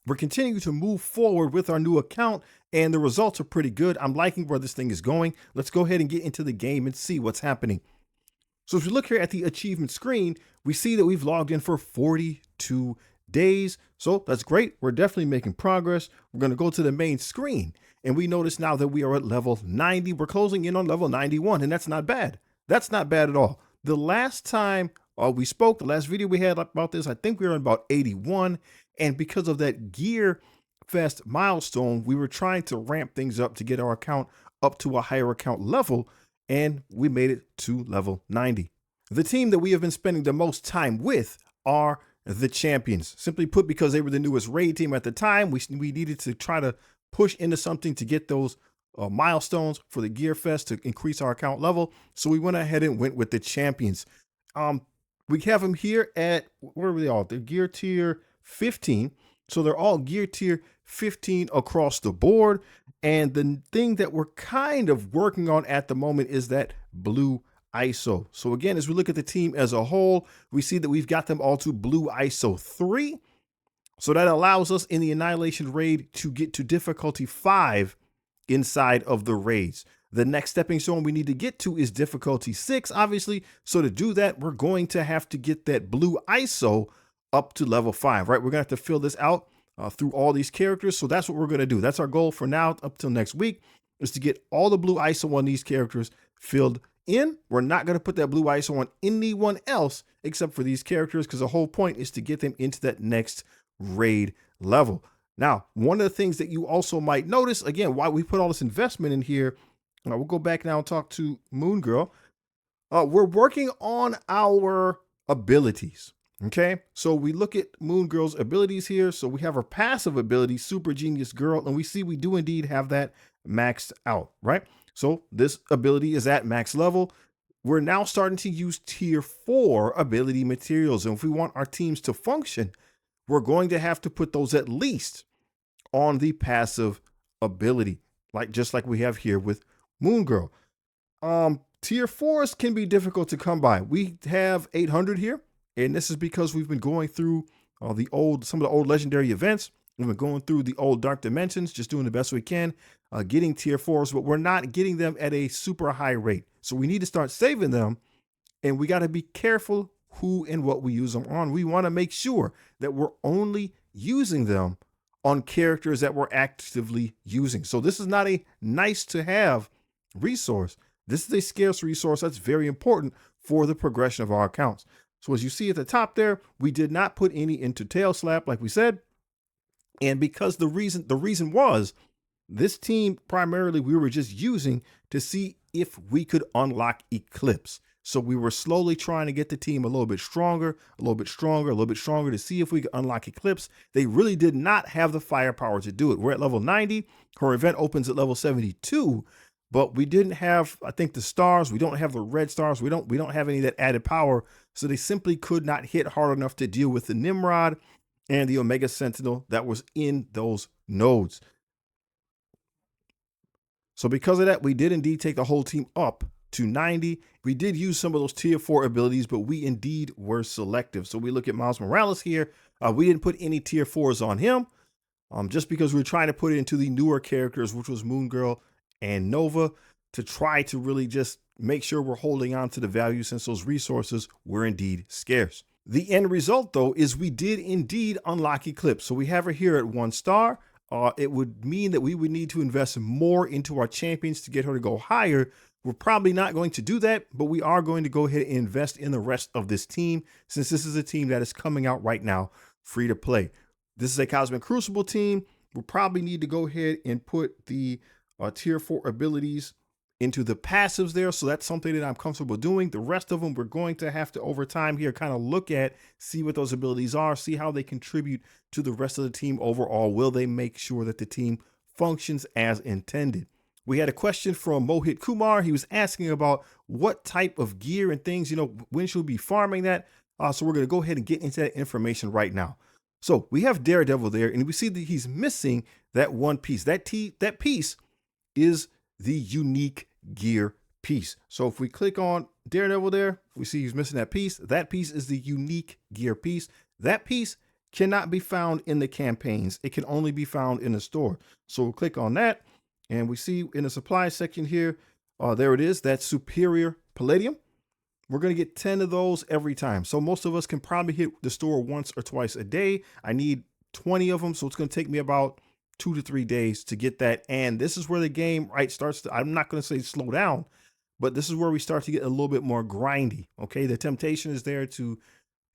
We're continuing to move forward with our new account, and the results are pretty good. I'm liking where this thing is going. Let's go ahead and get into the game and see what's happening. So if you look here at the achievement screen, we see that we've logged in for 42 days. So that's great. We're definitely making progress. We're going to go to the main screen, and we notice now that we are at level 90. We're closing in on level 91, and that's not bad. That's not bad at all. The last time we spoke, the last video we had about this, I think we were at about 81. And because of that Gear Fest milestone, we were trying to ramp things up to get our account up to a higher account level, and we made it to level 90. The team that we have been spending the most time with are the champions. Simply put, because they were the newest raid team at the time, we needed to try to push into something to get those milestones for the Gear Fest to increase our account level. So we went ahead and went with the champions. We have them here at, where are they all? They're gear tier 15. So they're all gear tier 15 across the board. And the thing that we're kind of working on at the moment is that blue ISO. So again, as we look at the team as a whole, we see that we've got them all to blue ISO 3. So that allows us in the Annihilation raid to get to difficulty 5 inside of the raids. The next stepping stone we need to get to is difficulty 6, obviously. So to do that, we're going to have to get that blue ISO up to level 5, right? We're gonna have to fill this out through all these characters. So that's what we're gonna do. That's our goal for now up till next week, is to get all the blue ISO on these characters filled in. We're not gonna put that blue ISO on anyone else except for these characters, because the whole point is to get them into that next raid level. Now, one of the things that you also might notice, again, why we put all this investment in here, we'll go back now and talk to Moon Girl. We're working on our abilities. Okay, so we look at Moon Girl's abilities here. So we have her passive ability, Super Genius Girl, and we see we do indeed have that maxed out, right? So this ability is at max level. We're now starting to use tier 4 ability materials. And if we want our teams to function, we're going to have to put those at least on the passive ability, just like we have here with Moon Girl. Tier 4s can be difficult to come by. We have 800 here. And this is because we've been going through some of the old legendary events. We've been going through the old dark dimensions, just doing the best we can, getting tier 4s, but we're not getting them at a super high rate. So we need to start saving them, and we got to be careful who and what we use them on. We want to make sure that we're only using them on characters that we're actively using. So this is not a nice to have resource. This is a scarce resource that's very important for the progression of our accounts. So as you see at the top there, we did not put any into Tail Slap, like we said. And because the reason was this team primarily we were just using to see if we could unlock Eclipse. So we were slowly trying to get the team a little bit stronger, a little bit stronger, a little bit stronger to see if we could unlock Eclipse. They really did not have the firepower to do it. We're at level 90. Her event opens at level 72. But we didn't have, I think, the stars. We don't have the red stars. We don't have any of that added power. So they simply could not hit hard enough to deal with the Nimrod and the Omega Sentinel that was in those nodes. So because of that, we did indeed take the whole team up to 90. We did use some of those tier 4 abilities, but we indeed were selective. So we look at Miles Morales here. We didn't put any tier 4s on him just because we were trying to put it into the newer characters, which was Moon Girl and Nova, to try to really just make sure we're holding on to the value, since those resources were indeed scarce. The end result, though, is we did indeed unlock Eclipse. So we have her here at 1 star. It would mean that we would need to invest more into our champions to get her to go higher. We're probably not going to do that, but we are going to go ahead and invest in the rest of this team, since this is a team that is coming out right now free to play. This is a Cosmic Crucible team. We'll probably need to go ahead and put the tier 4 abilities into the passives there. So that's something that I'm comfortable doing. The rest of them, we're going to have to over time here kind of look at, see what those abilities are, see how they contribute to the rest of the team overall. Will they make sure that the team functions as intended? We had a question from Mohit Kumar. He was asking about what type of gear and things, when should we be farming that? So we're going to go ahead and get into that information right now. So we have Daredevil there, and we see that he's missing that one piece. That piece is the unique gear piece. So if we click on Daredevil there, we see he's missing that piece. That piece is the unique gear piece. That piece cannot be found in the campaigns. It can only be found in the store. So we'll click on that, and we see in the supply section here, there it is, that superior palladium. We're going to get 10 of those every time. So most of us can probably hit the store once or twice a day. I need 20 of them, so it's going to take me about 2 to 3 days to get that. And this is where the game, right, starts to, I'm not going to say slow down, but this is where we start to get a little bit more grindy. Okay, the temptation is there to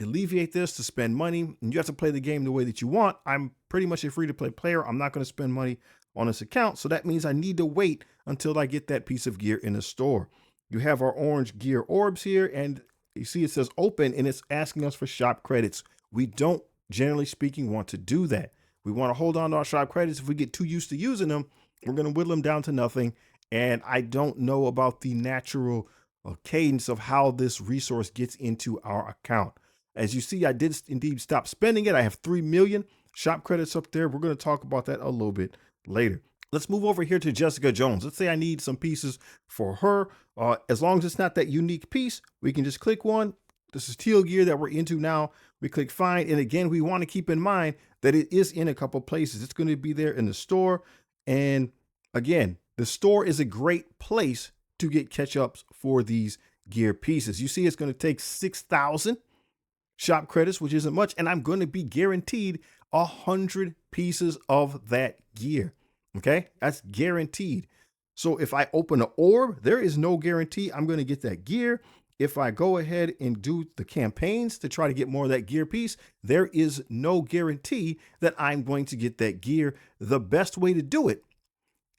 alleviate this, to spend money, and you have to play the game the way that you want. I'm pretty much a free-to-play player. I'm not going to spend money on this account, so that means I need to wait until I get that piece of gear in the store. You have our orange gear orbs here, and you see it says open, and it's asking us for shop credits. We don't, generally speaking, want to do that. We want to hold on to our shop credits. If we get too used to using them, we're going to whittle them down to nothing. And I don't know about the natural cadence of how this resource gets into our account. As you see, I did indeed stop spending it. I have 3 million shop credits up there. We're going to talk about that a little bit later. Let's move over here to Jessica Jones. Let's say I need some pieces for her. As long as it's not that unique piece, we can just click one. This is teal gear that we're into now. We click find. And again, we want to keep in mind that it is in a couple places. It's going to be there in the store. And again, the store is a great place to get catch-ups for these gear pieces. You see, it's going to take 6,000 shop credits, which isn't much, and I'm going to be guaranteed 100 pieces of that gear. Okay, that's guaranteed. So if I open an orb, there is no guarantee I'm going to get that gear. If I go ahead and do the campaigns to try to get more of that gear piece, there is no guarantee that I'm going to get that gear. The best way to do it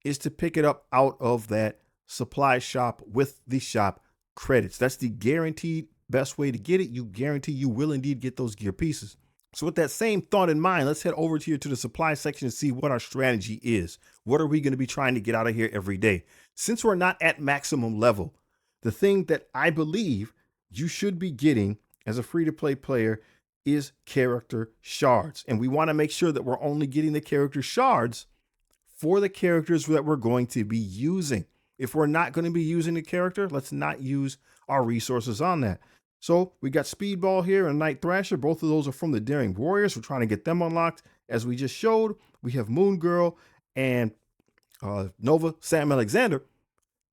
is to pick it up out of that supply shop with the shop credits. That's the guaranteed best way to get it. You guarantee you will indeed get those gear pieces. So with that same thought in mind, let's head over here to the supply section and see what our strategy is. What are we going to be trying to get out of here every day? Since we're not at maximum level, the thing that I believe you should be getting as a free-to-play player is character shards. And we want to make sure that we're only getting the character shards for the characters that we're going to be using. If we're not going to be using the character, let's not use our resources on that. So we got Speedball here and Night Thrasher. Both of those are from the Daring Warriors. We're trying to get them unlocked. As we just showed, we have Moon Girl and Nova Sam Alexander.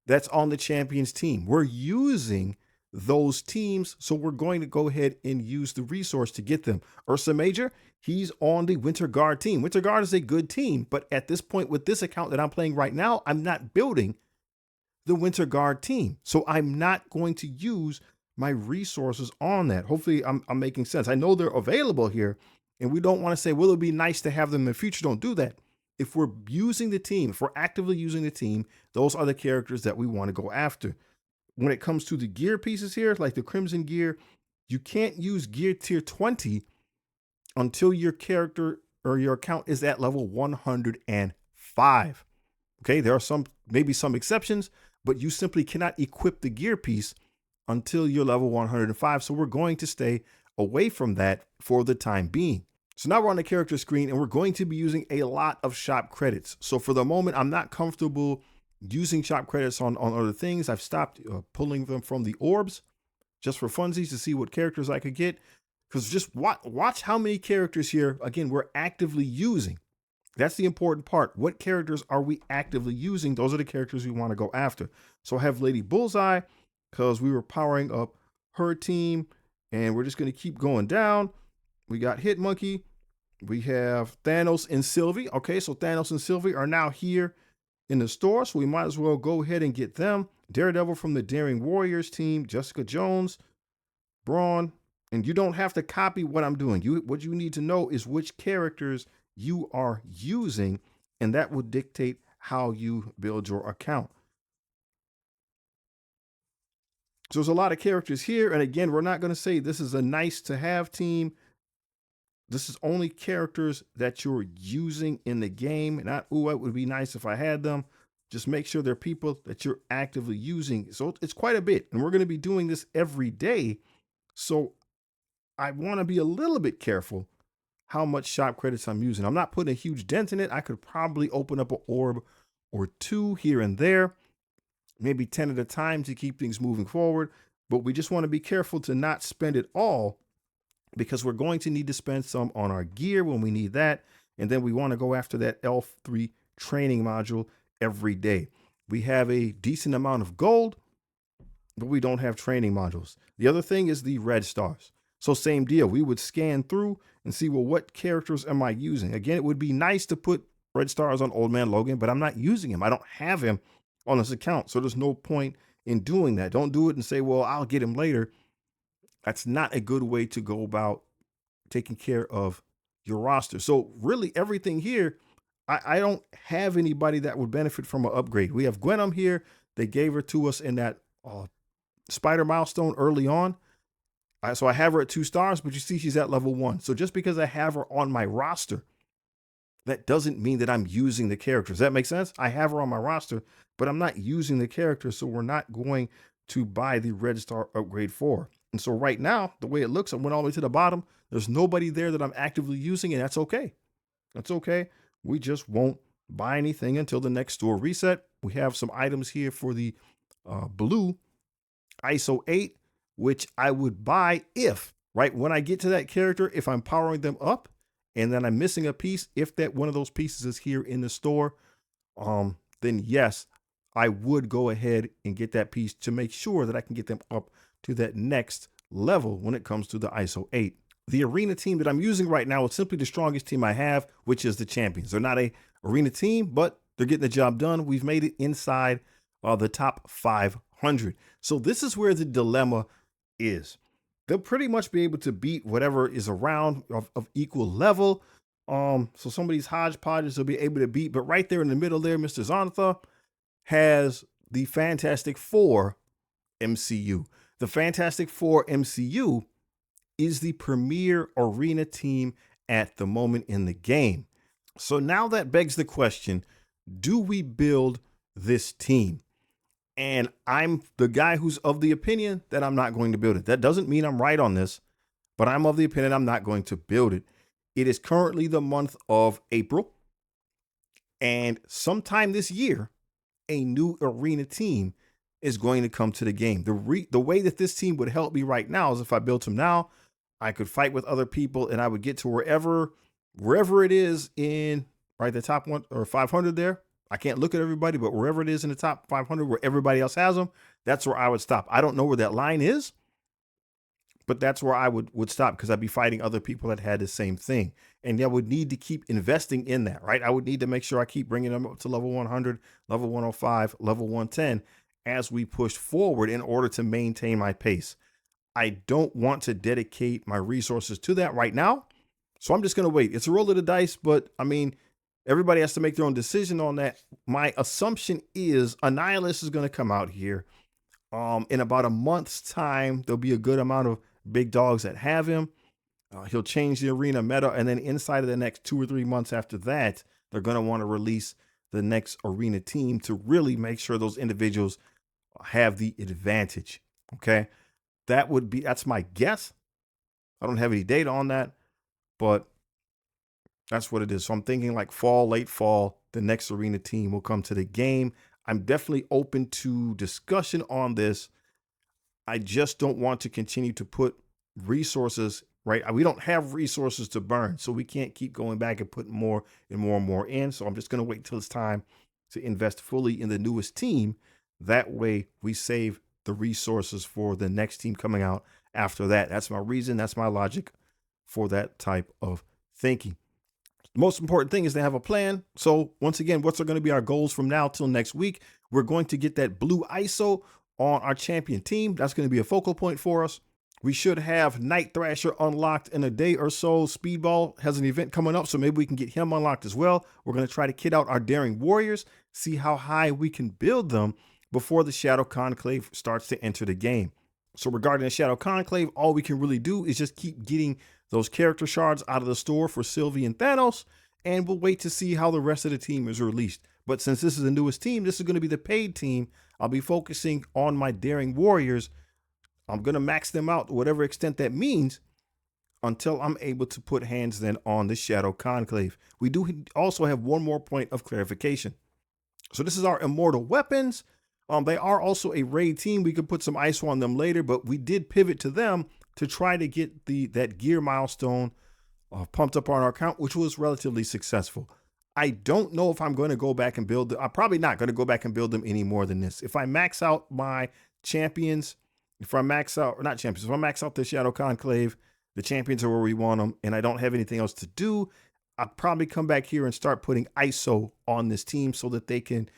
That's on the champions team. We're using those teams, so we're going to go ahead and use the resource to get them. Ursa Major, he's on the Winter Guard team. Winter Guard is a good team, but at this point with this account that I'm playing right now, I'm not building the Winter Guard team. So I'm not going to use my resources on that. Hopefully I'm making sense. I know they're available here, and we don't want to say, well, it'd be nice to have them in the future. Don't do that. If we're using the team, if we're actively using the team, those are the characters that we want to go after. When it comes to the gear pieces here, like the Crimson gear, you can't use gear tier 20 until your character or your account is at level 105. Okay, there are maybe some exceptions, but you simply cannot equip the gear piece until you're level 105. So we're going to stay away from that for the time being. So now we're on the character screen and we're going to be using a lot of shop credits. So for the moment, I'm not comfortable using shop credits on other things. I've stopped pulling them from the orbs just for funsies to see what characters I could get. Because just watch how many characters here, again, we're actively using. That's the important part. What characters are we actively using? Those are the characters we want to go after. So I have Lady Bullseye because we were powering up her team, and we're just going to keep going down. We got Hit Monkey. We have Thanos and Sylvie. Okay, so Thanos and Sylvie are now here in the store, so we might as well go ahead and get them. Daredevil from the Daring Warriors team, Jessica Jones, Braun, and you don't have to copy what I'm doing. What you need to know is which characters you are using, and that will dictate how you build your account. So there's a lot of characters here, and again, we're not going to say this is a nice to have team. This is only characters that you're using in the game. Not, ooh, it would be nice if I had them. Just make sure they're people that you're actively using. So it's quite a bit, and we're going to be doing this every day. So I want to be a little bit careful how much shop credits I'm using. I'm not putting a huge dent in it. I could probably open up an orb or two here and there, maybe 10 at a time to keep things moving forward. But we just want to be careful to not spend it all because we're going to need to spend some on our gear when we need that. And then we want to go after that L3 training module every day. We have a decent amount of gold, but we don't have training modules. The other thing is the red stars. So same deal. We would scan through and see, well, what characters am I using? Again, it would be nice to put red stars on Old Man Logan, but I'm not using him. I don't have him on this account. So there's no point in doing that. Don't do it and say, well, I'll get him later. That's not a good way to go about taking care of your roster. So really everything here, I don't have anybody that would benefit from an upgrade. We have Gwenum here. They gave her to us in that spider milestone early on. So I have her at 2 stars, but you see she's at level 1. So just because I have her on my roster, that doesn't mean that I'm using the character. Does that make sense? I have her on my roster, but I'm not using the character. So we're not going to buy the red star upgrade for. And so right now, the way it looks, I went all the way to the bottom. There's nobody there that I'm actively using, and that's okay. That's okay. We just won't buy anything until the next store reset. We have some items here for the blue ISO 8, which I would buy if, right, when I get to that character, if I'm powering them up and then I'm missing a piece, if that one of those pieces is here in the store, then yes, I would go ahead and get that piece to make sure that I can get them up to that next level when it comes to the ISO 8. The arena team that I'm using right now is simply the strongest team I have, which is the champions. They're not a arena team, but they're getting the job done. We've made it inside the top 500. So this is where the dilemma is. They'll pretty much be able to beat whatever is around of equal level. So some of these hodgepodges will be able to beat, but right there in the middle there, Mr. Zontha has the Fantastic Four MCU. The Fantastic Four MCU is the premier arena team at the moment in the game. So now that begs the question, do we build this team? And I'm the guy who's of the opinion that I'm not going to build it. That doesn't mean I'm right on this, but I'm of the opinion I'm not going to build it. It is currently the month of April, and sometime this year, a new arena team is going to come to the game. The way that this team would help me right now is if I built them now, I could fight with other people and I would get to wherever it is in right the top 1 or 500 there. I can't look at everybody, but wherever it is in the top 500 where everybody else has them, that's where I would stop. I don't know where that line is, but that's where I would stop because I'd be fighting other people that had the same thing. And I would need to keep investing in that, right? I would need to make sure I keep bringing them up to level 100, level 105, level 110 as we push forward in order to maintain my pace. I don't want to dedicate my resources to that right now. So I'm just going to wait. It's a roll of the dice, but I mean, everybody has to make their own decision on that. My assumption is Annihilus is going to come out here. In about a month's time, there'll be a good amount of big dogs that have him. He'll change the arena meta. And then inside of the next 2 or 3 months after that, they're going to want to release the next arena team to really make sure those individuals have the advantage. Okay. That's my guess. I don't have any data on that, but that's what it is. So I'm thinking like fall, late fall, the next arena team will come to the game. I'm definitely open to discussion on this. I just don't want to continue to put resources, right? We don't have resources to burn, so we can't keep going back and putting more and more and more in. So I'm just going to wait till it's time to invest fully in the newest team. That way we save the resources for the next team coming out after that. That's my reason. That's my logic for that type of thinking. The most important thing is to have a plan. So once again, what's going to be our goals from now till next week? We're going to get that blue ISO on our champion team. That's going to be a focal point for us. We should have Night Thrasher unlocked in a day or so. Speedball has an event coming up, so maybe we can get him unlocked as well. We're going to try to kit out our Daring Warriors, see how high we can build them before the Shadow Conclave starts to enter the game. So regarding the Shadow Conclave, all we can really do is just keep getting those character shards out of the store for Sylvie and Thanos, and we'll wait to see how the rest of the team is released. But since this is the newest team, this is going to be the paid team. I'll be focusing on my Daring Warriors. I'm going to max them out to whatever extent that means until I'm able to put hands then on the Shadow Conclave. We do also have one more point of clarification. So this is our immortal weapons. They are also a raid team. We could put some ISO on them later, but we did pivot to them to try to get that gear milestone pumped up on our account, which was relatively successful. I don't know if I'm going to go back and build them. I'm probably not going to go back and build them any more than this. If I max out my champions, if I max out, or not champions, if I max out the Shadow Conclave, the champions are where we want them, and I don't have anything else to do, I'll probably come back here and start putting ISO on this team so that they can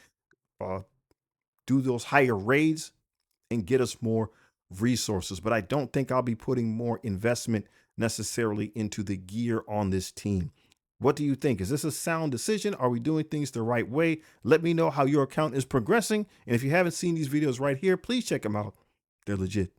do those higher raids and get us more resources. But I don't think I'll be putting more investment necessarily into the gear on this team. What do you think? Is this a sound decision? Are we doing things the right way? Let me know how your account is progressing. And if you haven't seen these videos right here, please check them out. They're legit.